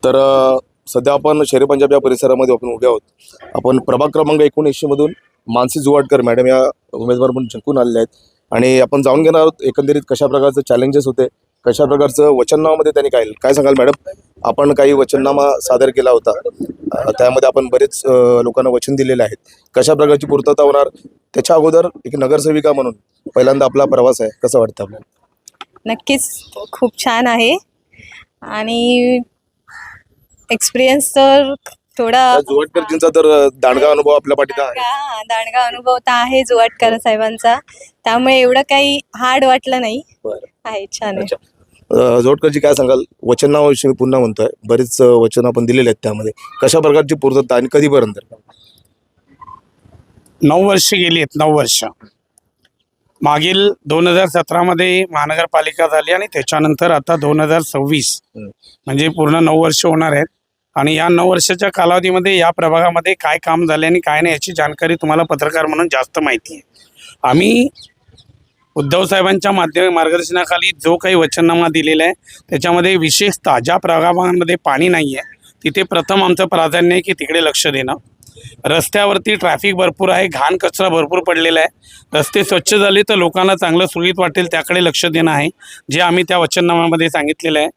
तर सध्या आपण शेरे पंजाब या परिसरामध्ये आपण उभे आहोत. आपण प्रभाग क्रमांक 79 मधून मानसी जुवाडकर मॅडम या उमेदवार म्हणून जिंकून आलेले आहेत आणि आपण जाणून घेणार आहोत एकंदरीत कशा प्रकारचे चॅलेंजेस होते, कशा प्रकारचं वचननामामध्ये त्यांनी काय सांगाल मॅडम? आपण काही वचननामा सादर केला होता, त्यामध्ये आपण बरेच लोकांना वचन दिलेले आहेत. कशा प्रकारची पूर्तता होणार त्याच्या अगोदर एक नगरसेविका म्हणून पहिल्यांदा आपला प्रवास आहे, कसं वाटतं आपल्याला? नक्कीच खूप छान आहे आणि एक्सपिरियन्स तर थोडा जुवाडकरजींचा तर दांडगा अनुभव आपल्या पाठीत आहे. दांडगा अनुभव तर आहे जुवाडकर साहेबांचा, त्यामुळे एवढं काही हार्ड वाटलं नाही. आहे छान आहे. जोडकरजी काय सांगाल वचनाविषयी? पुन्हा म्हणतोय बरेच वचन आपण दिलेले आहेत, त्यामध्ये कशा प्रकारची पूर्तता आणि कधीपर्यंत? 9 वर्ष गेली आहेत. 9 वर्ष मागील 2017 मध्ये महानगरपालिका झाली आणि त्याच्यानंतर आता 2026 म्हणजे पूर्ण 9 वर्ष होणार आहेत. आणि या 9 वर्षाच्या कालावधीमध्ये या प्रभागामध्ये काय काम झाले आणि काय नाही याची जानकारी तुम्हाला पत्रकार म्हणून जास्त माहिती आहे. आम्ही उद्धव साहेबांच्या मार्गदर्शनाखाली जो काही वचननामा दिलेला आहे त्याच्यामध्ये विशेषतः ज्या प्रभागामध्ये पाणी नाही आहे तिथे प्रथम आमचं प्राधान्य आहे की तिकडे लक्ष देणं. रस्त्यावरती ट्रॅफिक भरपूर आहे, घाण कचरा भरपूर पडलेला आहे. रस्ते स्वच्छ झाले तर लोकांना चांगलं सुरळीत वाटेल त्याकडे लक्ष देणं आहे, जे आम्ही त्या वचननाम्यामध्ये सांगितलेलं आहे.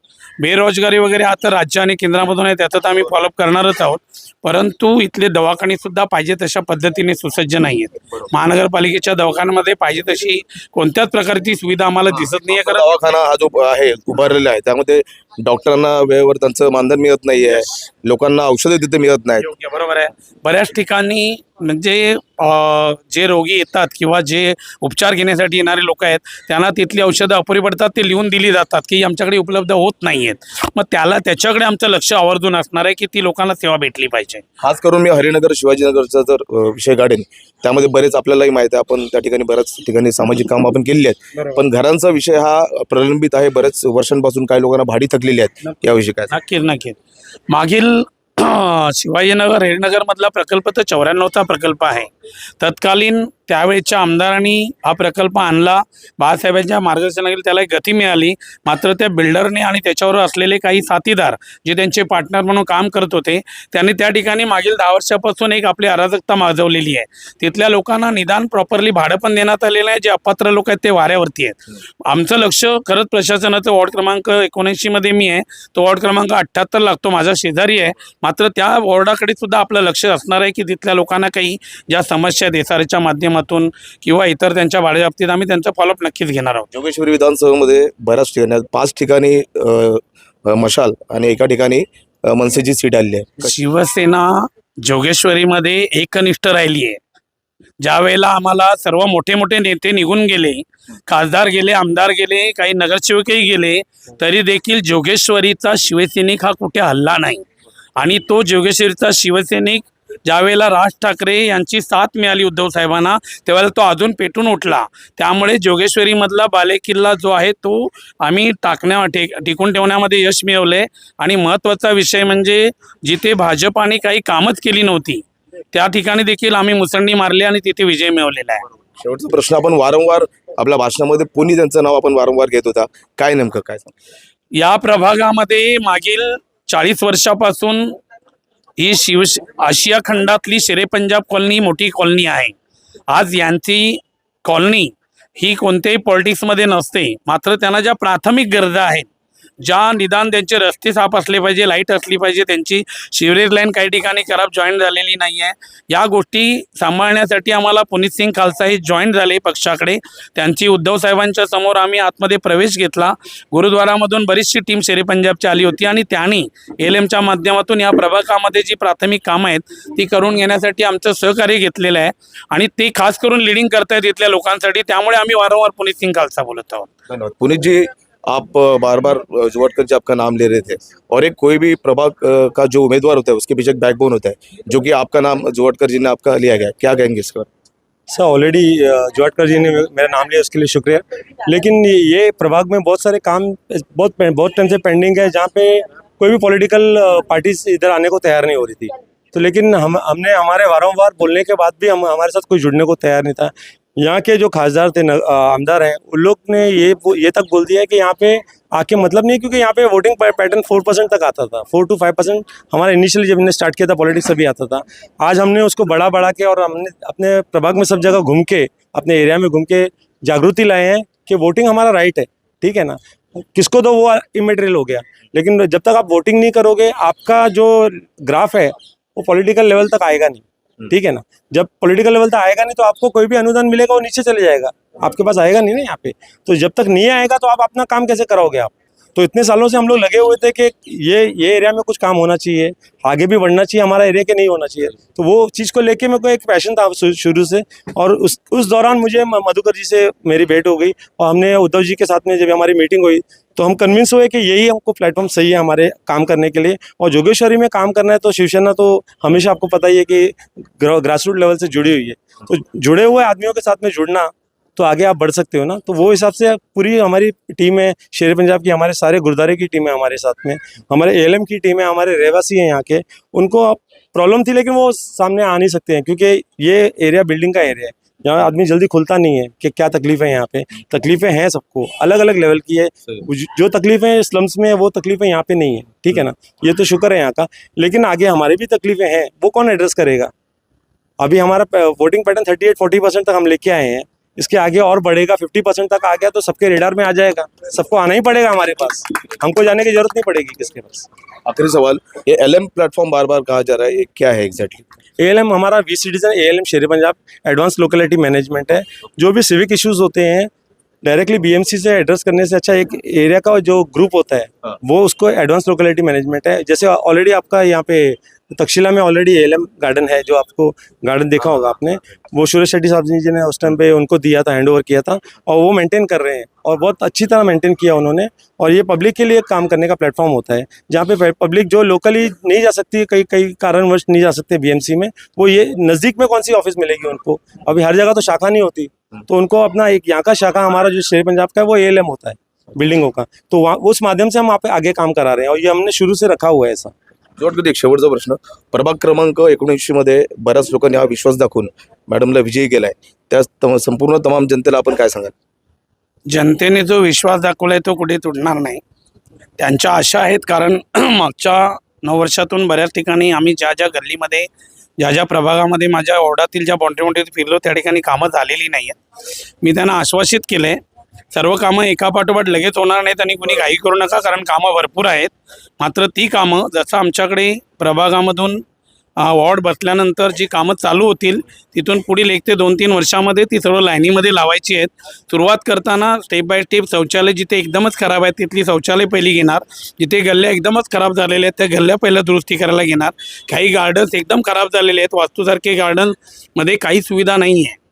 बेरोजगारी वगैरे आता राज्य आणि केंद्रामधून आहे त्याचं तर आम्ही फॉलोअप करणारच आहोत, परंतु इथले दवाखानेसुद्धा पाहिजे तशा पद्धतीने सुसज्ज नाही आहेत. महानगरपालिकेच्या दवाखान्यामध्ये पाहिजे तशी कोणत्याच प्रकारची सुविधा आम्हाला दिसत नाही आहे. कारण दवाखाना हा जो आहे उभारलेला आहे त्यामध्ये डॉक्टरांना वेळेवर त्यांचं मानधन मिळत नाही आहे, लोकांना औषधं तिथे मिळत नाहीत. योग्य, बरोबर आहे. बऱ्याच ठिकाणी म्हणजे जे रोगी येतात किंवा जे उपचार घेण्यासाठी येणारे लोक आहेत त्यांना तिथली औषधं अपुरी पडतात, ते लिहून दिली जातात की आमच्याकडे उपलब्ध होत नाही आहेत. मग त्याच्याकडे आमचं लक्ष आवर्जून असणार आहे की ती लोकांना सेवा भेटली पाहिजे. खास करून मी हरिनगर शिवाजीनगरचा जर विषय काढेन त्यामध्ये बरेच आपल्यालाही माहिती आहे, आपण त्या ठिकाणी बऱ्याच ठिकाणी सामाजिक काम आपण केलेली आहेत, पण घरांचा विषय हा प्रलंबित आहे. बऱ्याच वर्षांपासून काही लोकांना भाडी थकलेली आहेत, याविषयी काय? नक्कीच मागील शिवाजीनगर हरिनगर मधला प्रकल्प तर 94चा प्रकल्प आहे. तत्कालीन त्यावेळेच्या आमदारांनी हा प्रकल्प आणला, बाळासाहेबांच्या मार्गदर्शनाखाली त्याला गती मिळाली. मात्र त्या बिल्डरने आणि त्याच्यावर असलेले काही साथीदार जे त्यांचे पार्टनर म्हणून काम करत होते त्यांनी त्या ठिकाणी मागील 10 वर्षापासून एक आपली अराजकता माजवलेली आहे. तिथल्या लोकांना निदान प्रॉपरली भाडं पण देण्यात आलेलं आहे. जे अपात्र लोक आहेत ते वाऱ्यावरती आहेत. आमचं लक्ष खरंच प्रशासनाचं वॉर्ड क्रमांक 79 मध्ये मी आहे, तो वॉर्ड क्रमांक 78 लागतो, माझा शेजारी आहे. मात्र त्या वॉर्डाकडे सुद्धा आपलं लक्ष असणार आहे की तिथल्या लोकांना काही ज्या समस्या आहेत एसआरच्या माध्यमातून किंवा इतर त्यांच्या भाड्या बाबतीत आम्ही त्यांचा फॉलोअप नक्कीच घेणार आहोत. जोगेश्वरी विधानसभेमध्ये बऱ्याच ठिकाणी 5 ठिकाणी मशाल आणि एका ठिकाणी मनसेची सीट आलेली आहे. शिवसेना जोगेश्वरीमध्ये एकनिष्ठ राहिली आहे. ज्या वेळेला आम्हाला सर्व मोठे मोठे नेते निघून गेले, खासदार गेले, आमदार गेले, काही नगरसेवकही गेले, तरी देखील जोगेश्वरीचा शिवसैनिक हा कुठे हल्ला नाही. आणि तो जोगेश्वरीचा शिवसैनिक ज्यावेळेला राज ठाकरे यांची साथ मिळाली उद्धव साहेबांना त्यावेळेला तो अजून पेटून उठला. त्यामुळे जोगेश्वरीमधला बालेकिल्ला जो आहे तो आम्ही टिकून ठेवण्यामध्ये यश मिळवले. आणि महत्त्वाचा विषय म्हणजे जिथे भाजपाने काही कामच केली नव्हती त्या ठिकाणी देखील आम्ही मुसंडी मारली आणि तिथे विजय मिळवलेला आहे. शेवटचा प्रश्न, आपण वारंवार आपल्या भाषणामध्ये पुणे त्यांचं नाव आपण वारंवार घेत होता, काय नेमकं काय सांग? या प्रभागामध्ये मागील 40 वर्षापासून ही आशिया खंडातली शेरे पंजाब कॉलनी मोठी कॉलनी आहे. आज यांची कॉलनी ही कोणत्याही पॉलिटिक्समध्ये नसते, मात्र त्यांना ज्या प्राथमिक गरजा आहेत, ज्या निदान त्यांचे रस्ते साफ असले पाहिजे, लाईट असली पाहिजे, त्यांची शिवरेज लाईन काही ठिकाणी खराब जॉईंट झालेली नाही आहे, या गोष्टी सांभाळण्यासाठी आम्हाला पुनीत सिंग खालसा हे जॉईंट झाले पक्षाकडे. त्यांची उद्धव साहेबांच्या समोर आम्ही आतमध्ये प्रवेश घेतला. गुरुद्वारामधून बरीचशी टीम शेरे पंजाबची आली होती आणि त्यांनी LMच्या माध्यमातून या प्रभागामध्ये जी प्राथमिक कामं आहेत ती करून घेण्यासाठी आमचं सहकार्य घेतलेलं आहे आणि ते खास करून लिडिंग करतायत इथल्या लोकांसाठी. त्यामुळे आम्ही वारंवार पुनीत सिंग खालसा बोलत आहोत. धन्यवाद. पुनीत जी, आप बार बार जुवाडकर जी आपका नाम ले रहे थे और एक कोई भी प्रभाग का जो उम्मीदवार होता है उसके पीछे एक बैकबोन होता है, जो कि आपका नाम जुवाडकर जी ने आपका लिया गया, क्या कहेंगे इसका? सर ऑलरेडी जुवाडकर जी ने मेरा नाम लिया, उसके लिए शुक्रिया. लेकिन ये प्रभाग में बहुत सारे काम बहुत टाइम से पेंडिंग है, जहाँ पे कोई भी पॉलिटिकल पार्टीज इधर आने को तैयार नहीं हो रही थी. तो लेकिन हमने हमारे वारंवार बोलने के बाद भी हमारे साथ कोई जुड़ने को तैयार नहीं था. यहाँ के जो खासदार थे आमदार हैं, उन लोग ने ये तक बोल दिया है कि यहाँ पे आके मतलब नहीं, क्योंकि यहाँ पे वोटिंग पैटर्न 4% तक आता था, 4 to 5%। हमारा इनिशियली जब हमने स्टार्ट किया था पॉलिटिक्स तभी आता था। आज हमने उसको बढ़ा के और हमने अपने प्रभाग में सब जगह घूम के, अपने एरिया में घूम के जागृति लाए हैं कि वोटिंग हमारा राइट है, ठीक है ना। किसको तो वो इमेटेरियल हो गया, लेकिन जब तक आप वोटिंग नहीं करोगे आपका जो ग्राफ है वो पॉलिटिकल लेवल तक आएगा नहीं, ठीक है ना। जब पॉलिटिकल लेवल तक आएगा नहीं तो आपको कोई भी अनुदान मिलेगा वो नीचे चले जाएगा, आपके पास आएगा नहीं ना यहाँ पे। तो जब तक नहीं आएगा तो आप अपना काम कैसे कराओगे आप। तो इतने सालों से हम लोग लगे हुए थे कि ये एरिया में कुछ काम होना चाहिए, आगे भी बढ़ना चाहिए, हमारा एरिया के नहीं होना चाहिए। तो वो चीज़ को लेके मेरे को एक पैशन था शुरू से। और उस दौरान मुझे मधुकर जी से मेरी भेंट हो गई और हमने उद्धव जी के साथ में जब हमारी मीटिंग हुई तो हम कन्विंस हुए कि यही हमको प्लेटफॉर्म सही है हमारे काम करने के लिए। और जोगेश्वरी में काम करना है तो शिवसेना तो हमेशा आपको पता ही है कि ग्रास रूट लेवल से जुड़ी हुई है। तो जुड़े हुए आदमियों के साथ में जुड़ना तो आगे आप बढ़ सकते हो ना। तो वो हिसाब से पूरी हमारी टीम है, शेर पंजाब की, हमारे सारे गुरुद्वारे की टीम है हमारे साथ में, हमारे एएलएम की टीम है, हमारे रहवासी हैं यहाँ के। उनको प्रॉब्लम थी लेकिन वो सामने आ नहीं सकते हैं क्योंकि ये एरिया बिल्डिंग का एरिया है, यहाँ आदमी जल्दी खुलता नहीं है कि क्या तकलीफें हैं। यहाँ पे तकलीफें हैं सबको, अलग अलग लेवल की है। जो तकलीफें स्लम्स में है वो तकलीफें यहाँ पे नहीं है, ठीक है ना। ये तो शुक्र है यहाँ का, लेकिन आगे हमारी भी तकलीफें हैं, वो कौन एड्रेस करेगा। अभी हमारा वोटिंग पैटर्न 38-40% तक हम लेके आए हैं, इसके आगे और बढ़ेगा, 50% तक आ गया तो सबके रेडार में आ जाएगा, सबको आना ही पड़ेगा हमारे पास, हमको जाने की जरूरत नहीं पड़ेगी किसके पास। आखिरी सवाल, ये एलएम प्लेटफॉर्म बार बार कहा जा रहा है, ये क्या है एग्जैक्टली? एएलएम हमारा वी सिटीजन एएलएम शेर पंजाब एडवांस लोकेलिटी मैनेजमेंट है। जो भी सिविक इश्यूज होते हैं डायरेक्टली बीएमसी से एड्रेस करने से अच्छा एक एरिया का जो ग्रुप होता है वो उसको एडवांस लोकेलिटी मैनेजमेंट है। जैसे ऑलरेडी आपका यहाँ पे तक्षशिला में ऑलरेडी एएलएम गार्डन है, जो आपको गार्डन देखा होगा आपने, वो सुरेश शेट्टी साहब जी ने उस टाइम पे उनको दिया था, हैंड ओवर किया था, और वो मेंटेन कर रहे हैं और बहुत अच्छी तरह मेंटेन किया उन्होंने। और ये पब्लिक के लिए काम करने का प्लेटफॉर्म होता है जहाँ पे पब्लिक जो लोकली नहीं जा सकती, कई कारणवश नहीं जा सकते बीएमसी में, वो ये नज़दीक में कौन सी ऑफिस मिलेगी उनको, अभी हर जगह तो शाखा नहीं होती, तो उनको अपना एक यहाँ का शाखा हमारा जो शेर पंजाब का है वो एएलएम होता है बिल्डिंगों का, तो वहाँ उस माध्यम से हम आप आगे काम करा रहे हैं और ये हमने शुरू से रखा हुआ है ऐसा। शेवटचा एक शेवटचा प्रश्न, प्रभाग क्रमांक 79 मध्ये बऱ्याच लोकांनी हा विश्वास दाखवून मॅडमला विजयी केलाय, त्या संपूर्ण तमाम जनतेला आपण काय सांगाल? जनतेने जो विश्वास दाखवलाय तो कुठे तुटणार नाही, त्यांच्या आशा आहेत। कारण मागच्या 9 वर्षातून बऱ्याच ठिकाणी आम्ही ज्या गल्लीमध्ये ज्या प्रभागामध्ये माझ्या वॉर्डातील ज्या बाउंड्रीमध्ये फिरलो त्या ठिकाणी कामं झालेली नाही आहेत। मी त्यांना आश्वासित केले सर्व कामं एकापाठोपाठ लगेच होणार नाहीत आणि कोणी घाई करू नका, कारण कामं भरपूर आहेत। मात्र ती कामं जसं आमच्याकडे प्रभागामधून वॉर्ड बसल्यानंतर जी कामं चालू होतील तिथून पुढील 1 ते 2-3 वर्षामध्ये ती सर्व लाईनीमध्ये लावायची आहेत। सुरुवात करताना स्टेप बाय स्टेप शौचालय जिथे एकदमच खराब आहेत तिथली शौचालय पहिली घेणार, जिथे गल्ल्या एकदमच खराब झालेल्या आहेत त्या गल्ल्या पहिल्या दुरुस्ती करायला घेणार, काही गार्डन्स एकदम खराब झालेले आहेत, वास्तूसारखे गार्डनमध्ये काही सुविधा नाही आहे।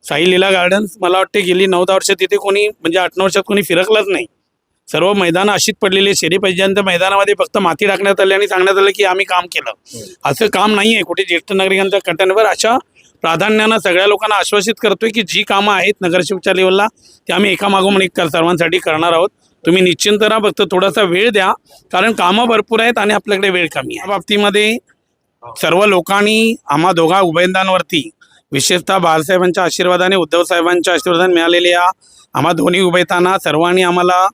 साई लीला गार्डन्स मला वाटते गेली 9-10 वर्ष तिथे कोणी म्हणजे 8-9 वर्षात कोणी फिरकलंच नाही, सर्व मैदानं अशीच पडलेली. शेरी पैजांच्या मैदानामध्ये फक्त माती टाकण्यात आली आणि सांगण्यात आलं की आम्ही काम केलं, असं काम नाही आहे कुठे। ज्येष्ठ नागरिकांच्या कट्ट्यांवर अशा प्राधान्यानं सगळ्या लोकांना आश्वासित करतोय की जी कामं आहेत नगरसेवकच्या लेवलला ते आम्ही एकामागोमाग एक सर्वांसाठी करणार आहोत। तुम्ही निश्चिंत राहा, फक्त थोडासा वेळ द्या, कारण कामं भरपूर आहेत आणि आपल्याकडे वेळ कमी आहे। या बाबतीमध्ये सर्व लोकांनी आम्हा दोघा उभयतांवरती विशेषतः बाळासाहेबांच्या आशीर्वादाने उद्धव साहेबांच्या आशीर्वादाने मिळालेले या आम्हा दोन्ही उभयतांना सर्वांनी आम्हाला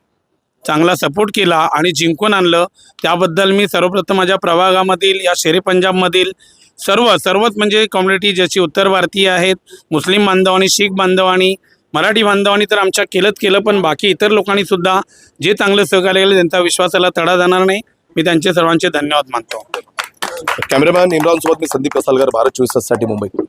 चांगला सपोर्ट केला आणि जिंकून आणलं, त्याबद्दल मी सर्वप्रथम माझ्या प्रभागामधील या शेरे पंजाबमधील सर्वच म्हणजे कम्युनिटी ज्याची उत्तर भारतीय आहेत, मुस्लिम बांधवांनी, शीख बांधवांनी, मराठी बांधवांनी तर आमच्या केलं, पण बाकी इतर लोकांनी सुद्धा जे चांगलं सहकार्य केलं त्यांचा विश्वासाला तडा जाणार नाही। मी त्यांचे सर्वांचे धन्यवाद मानतो। कॅमेरामॅन इम्रान सोबत मी संदीप कसालकर, भारत 24 ताससाठी मुंबई।